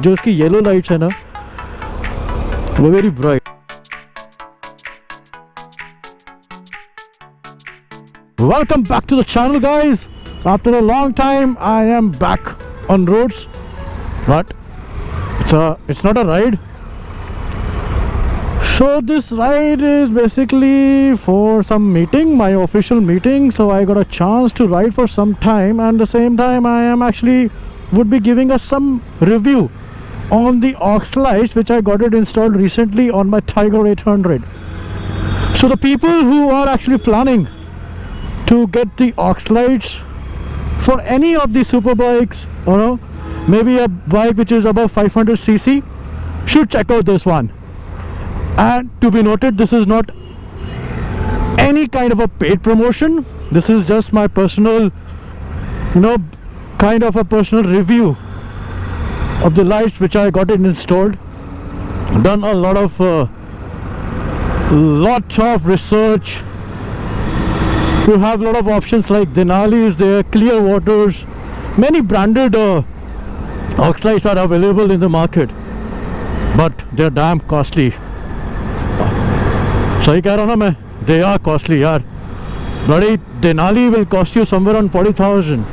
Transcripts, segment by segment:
जो उसकी yellow lights है ना वो very bright. Welcome back to the channel, guys. After a long time I am back on roads, but it's not a ride. So this ride is basically for some meeting, my official meeting. So I got a chance to ride for some time, and at the same time I am actually would be giving us some review on the aux lights which I got it installed recently on my Tiger 800. So the people who are actually planning to get the aux lights for any of the super bikes, you know, maybe a bike which is above 500cc, should check out this one. And to be noted, this is not any kind of a paid promotion. This is just my personal, kind of a personal review of the lights which I got it installed. Done a lot of research. You have a lot of options like Denali is there, Clear Waters. Many branded aux lights are available in the market, but they're damn costly. सही कह रहा हूँ ना मैं, they are costly यार. Bloody Denali will cost you somewhere around 40,000.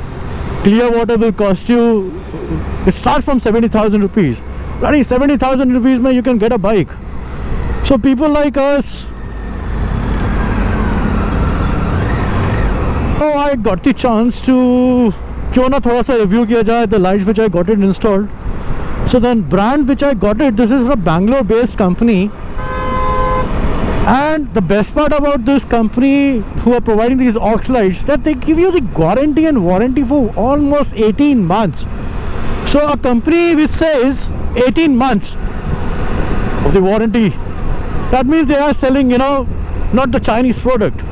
Clear Water will cost you, it starts from 70,000 rupees. Bloody 70,000 rupees में you can get a bike. So people like us, oh, I got the chance to क्यों ना थोड़ा सा review किया जाए the lights which I got it installed. So then brand which I got it, this is a Bangalore based company. And the best part about this company who are providing these aux lights, that they give you the guarantee and warranty for almost 18 months. So a company which says 18 months of the warranty, that means they are selling, not the Chinese product.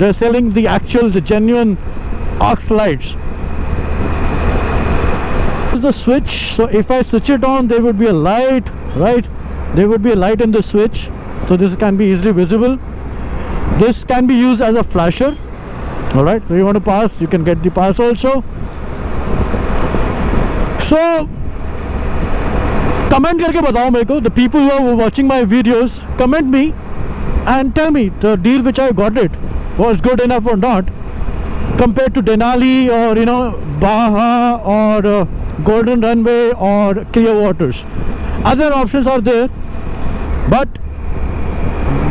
They are selling the actual, the genuine aux lights. This is the switch. So if I switch it on, there would be a light, right? There would be a light in the switch. So this can be easily visible. This can be used as a flasher. Alright, so you want to pass, you can get the pass also. So comment करके बताओ मेरे को, the people who are watching my videos, comment me and tell me the deal which I got it was good enough or not compared to Denali or Baha or Golden Runway or Clear Waters. Other options are there, but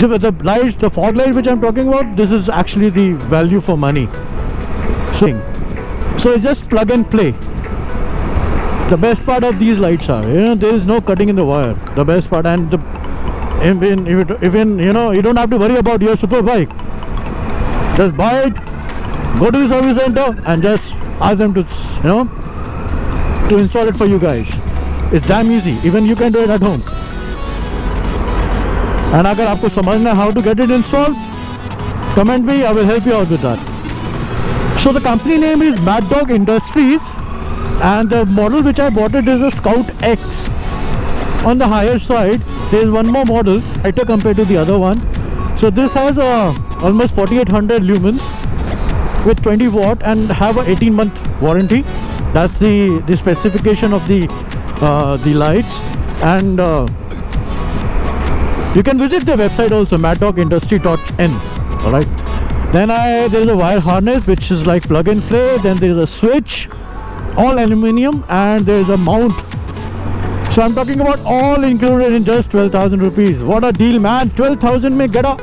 the lights, the fog light which I'm talking about, this is actually the value for money. So it's just plug and play. The best part of these lights are, there is no cutting in the wire. The best part, and even you don't have to worry about your super bike. Just buy it, go to the service center, and just ask them to install it for you guys. It's damn easy. Even you can do it at home. And अगर आपको समझना है how to get it installed, comment me, I will help you out with that. So the company name is Mad Dog Industries, and the model which I bought it is a Scout X. On the higher side, there is one more model, lighter compared to the other one. So this has almost 4800 lumens with 20 watt and have a 18-month warranty. That's the specification of the lights. And you can visit their website also, maddogindustry.in. Alright. Then there is a wire harness which is like plug and play. Then there is a switch, all aluminium, and there is a mount. So I'm talking about all included in just 12,000 rupees. What a deal, man! 12,000 may get the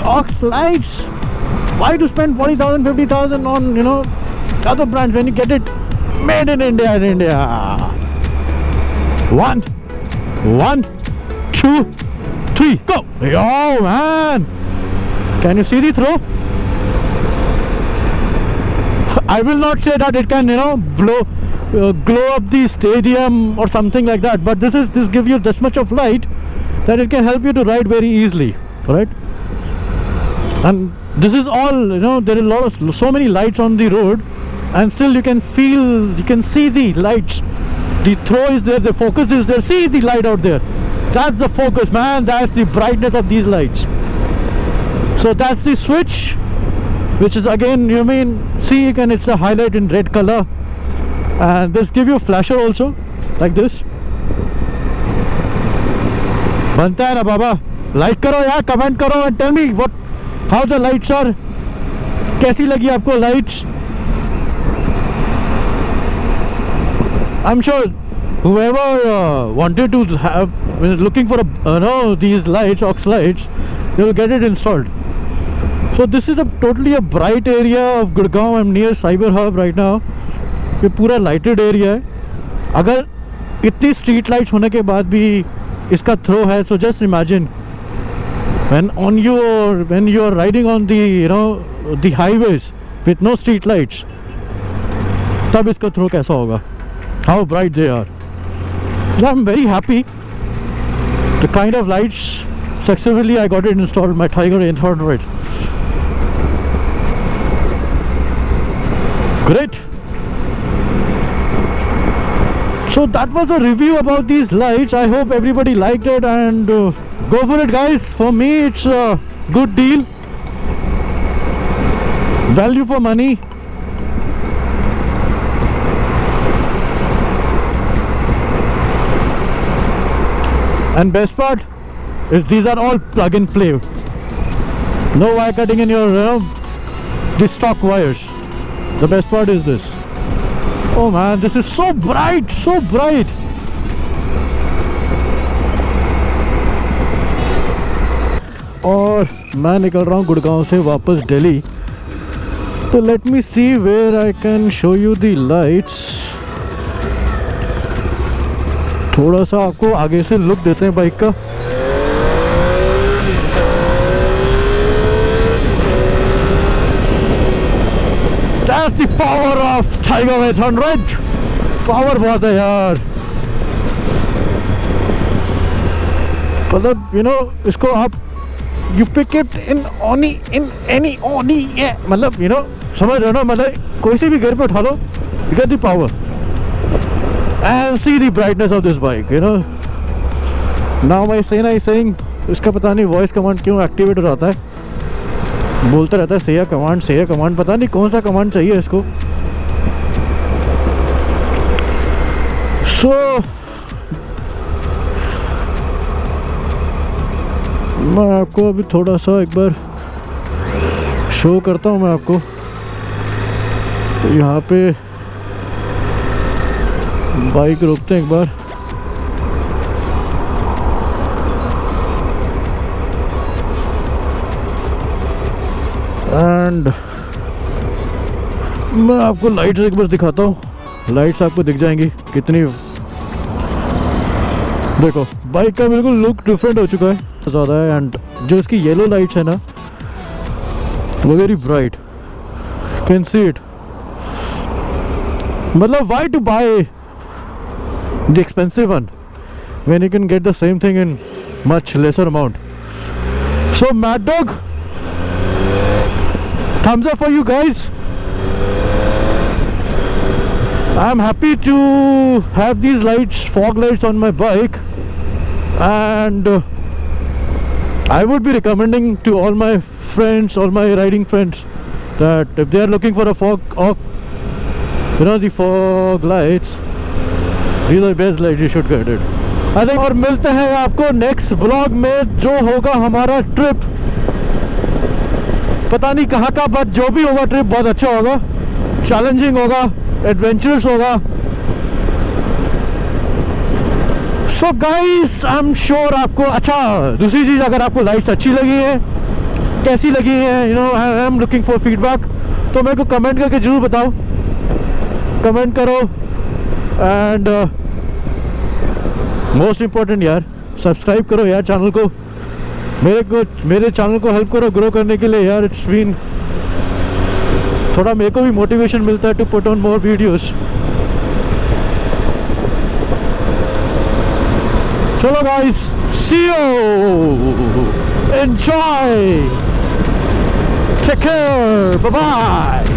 aux lights. Why to spend 40,000, 50,000 on other brands when you get it made in India? One, 2, 3, go! Yo, man! Can you see the throw? I will not say that it can, glow up the stadium or something like that. But this gives you this much of light that it can help you to ride very easily, right? And this is all, there are so many lights on the road, and still you can see the lights. The throw is there, the focus is there. See the light out there. That's the focus, man. That's the brightness of these lights. So that's the switch, which is again, it's a highlight in red color. And this give you flasher also. like this. बनता है ना बाबा? Like करो यार, comment करो and tell me how the lights are. कैसी लगी आपको lights? I'm sure whoever wanted to have looking for these lights, aux lights, they will get it installed. So this is totally a bright area of Gurgaon. I'm near Cyber Hub right now. ये पूरा lighted area है. अगर इतनी street lights होने के बाद भी इसका throw है, so just imagine when you are riding on the highways with no street lights, तब इसका throw कैसा होगा? How bright they are. So I'm very happy. The kind of lights, successfully I got it installed, my Tiger 800. Great. So that was a review about these lights. I hope everybody liked it, and go for it guys. For me it's a good deal. Value for money. And best part is these are all plug and play. No wire cutting in your the stock wires. The best part is this. Oh man, this is so bright, so bright. और मैं निकल रहा हूँ गुड़गांव से वापस दिल्ली. तो let me see where I can show you the lights. थोड़ा सा आपको आगे से लुक देते हैं बाइक का. That's the power of Tiger 800. Power बहुत है यार. मतलब इसको आप you pick it in any मतलब समझ रहे हो ना, मतलब कोई सी भी घर पे उठा लो, you get the power. And see the brightness of this bike, Now my Sena is saying, इसका पता नहीं वॉइस कमांड क्यों एक्टिवेट हो जाता है. बोलता रहता है सेया कमांड, पता नहीं कौन सा कमांड चाहिए इसको. So मैं आपको अभी थोड़ा सा एक बार शो करता हूँ. मैं आपको यहाँ पे बाइक रोकते हैं एक बार. एंड मैं आपको लाइट्स एक बार दिखाता हूँ. लाइट्स आपको दिख जाएंगी कितनी. देखो बाइक का बिल्कुल लुक डिफरेंट हो चुका है ज़्यादा है. एंड जो इसकी येलो लाइट्स है ना, वो very bright. Can see it. मतलब why to buy the expensive one when you can get the same thing in much lesser amount. So Mad Dog, thumbs up for you guys. I'm happy to have these lights, fog lights on my bike, and I would be recommending to all my friends, all my riding friends, that if they are looking for a fog, the fog lights, these are the best lights, you should get it. I think. और मिलते हैं आपको next blog में, जो होगा हमारा trip. पता नहीं कहाँ का, बट जो भी होगा ट्रिप बहुत अच्छा होगा, चैलेंजिंग होगा, एडवेंचरस होगा. So guys, I am sure आपको अच्छा. दूसरी चीज़, अगर आपको लाइट्स अच्छी लगी है, कैसी लगी है, I am looking for feedback, तो मेरे को कमेंट करके जरूर बताओ. कमेंट करो. एंड मोस्ट इम्पोर्टेंट यार, सब्सक्राइब करो यार चैनल को. मेरे चैनल को हेल्प करो ग्रो करने के लिए यार. इट्स बीन थोड़ा मेरे को भी मोटिवेशन मिलता है to put on more videos. चलो guys, see you, enjoy, take care, bye bye.